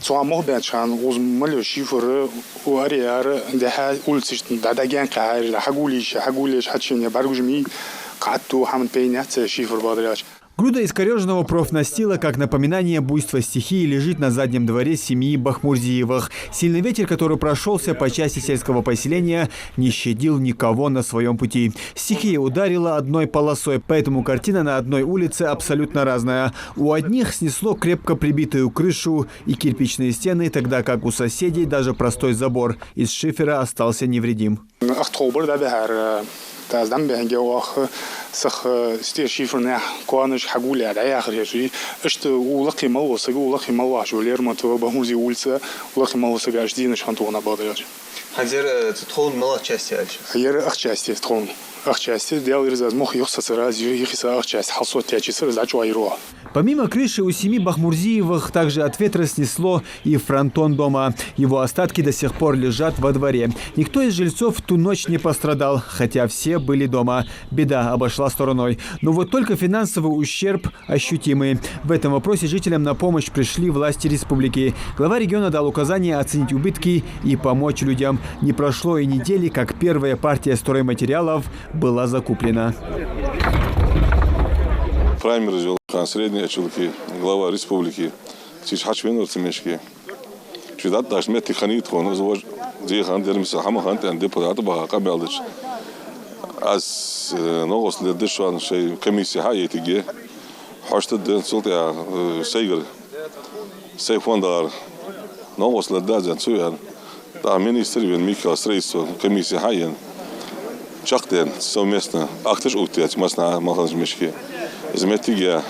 صامو بيتشان وزملو شيفر واريار ده قلت ده جان قاعد حقوليش حتشين برجمي قعدتو حمد بينات شيفر بادرياش. Груда искореженного профнастила, как напоминание буйства стихии, лежит на заднем дворе семьи Бахмурзиевых. Сильный ветер, который прошелся по части сельского поселения, не щадил никого на своем пути. Стихия ударила одной полосой, поэтому картина на одной улице абсолютно разная. У одних снесло крепко прибитую крышу и кирпичные стены, тогда как у соседей даже простой забор из шифера остался невредим. تازدم به هنگه واخ سخ استير شيفرنا كوانش حقولي على آخر شيء اشت ولقي موسق ولقي مواش ولير ما تو بهمزي ولسه ولقي موسق أجدين شانتونا بادرج. هنزير تدخلون ملا части أيش؟ هير части تدخلون части ديال رزاز مخ يخص راز يخص части حصوت تأجي سر زعج ويروح. Помимо крыши у семьи Бахмурзиевых также от ветра снесло и фронтон дома. Его остатки до сих пор лежат во дворе. Никто из жильцов в ту ночь не пострадал, хотя все были дома. Беда обошла стороной. Но вот только финансовый ущерб ощутимый. В этом вопросе жителям на помощь пришли власти республики. Глава региона дал указание оценить убытки и помочь людям. Не прошло и недели, как первая партия стройматериалов была закуплена. Праймер средние человеки, глава республики, сейчас винуются мешки. Чудат даже мети ханит хон, завож дихан дермис хамахан тен депутат бага кабелдич. Аз новос ледешван шей комиссия хаетиге. Хашта ден султя сейгер. Сейфондар. Новос ледазен суян. Да министр вен Михаил Стрейство комиссия хаен. Чактен совместно ахтеш утяч масна маханж мешки. Изметиге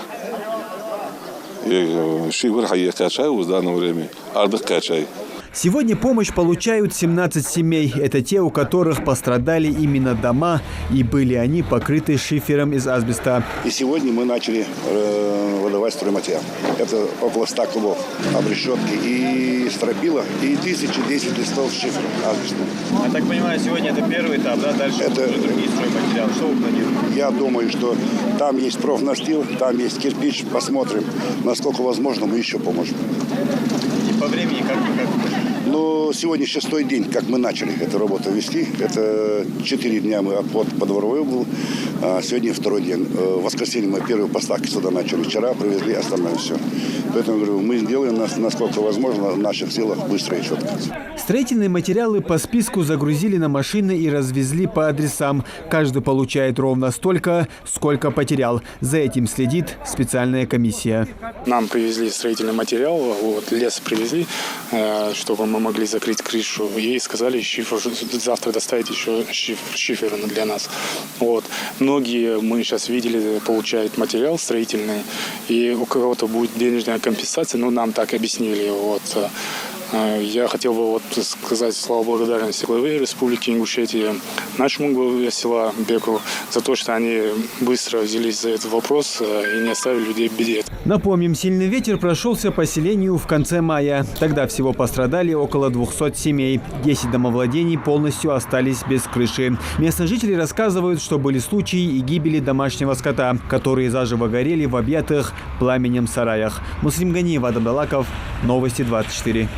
шифр хайе качай в данное время ардых качай. Сегодня помощь получают 17 семей. Это те, у которых пострадали именно дома, и были они покрыты шифером из асбеста. И сегодня мы начали выдавать стройматериал. Это около 100 кубов обрешетки и стропила, и 1010 листов шифера асбестного. Я так понимаю, сегодня это первый этап, да? Дальше это другие стройматериалы. Что вы планируете? Я думаю, что там есть профнастил, там есть кирпич. Посмотрим, насколько возможно, мы еще поможем. И по времени как? Но сегодня 6-й день, как мы начали эту работу вести. Это 4 дня мы обход по дворовой угол, а сегодня 2-й день. В воскресенье мы первые поставки сюда начали. Вчера привезли остальное все. Поэтому говорю, мы сделаем, насколько возможно, в наших силах быстро и четко. Строительные материалы по списку загрузили на машины и развезли по адресам. Каждый получает ровно столько, сколько потерял. За этим следит специальная комиссия. Нам привезли строительный материал, вот, лес привезли, чтобы мы могли закрыть крышу. И сказали, шифер, завтра доставить еще шифер для нас. Вот. Многие мы сейчас видели, получают материал строительный, и у кого-то будет денежная компенсация, но нам так объяснили. Вот. Я хотел бы вот сказать слова благодарности главе Республики Ингушетия, нашему главе села Беку, за то, что они быстро взялись за этот вопрос и не оставили людей в беде. Напомним, сильный ветер прошелся по селению в конце мая. Тогда всего пострадали около 200 семей. 10 домовладений полностью остались без крыши. Местные жители рассказывают, что были случаи и гибели домашнего скота, которые заживо горели в объятых пламенем сараях. Муслим Ганиев, Адам Далаков, Новости 24.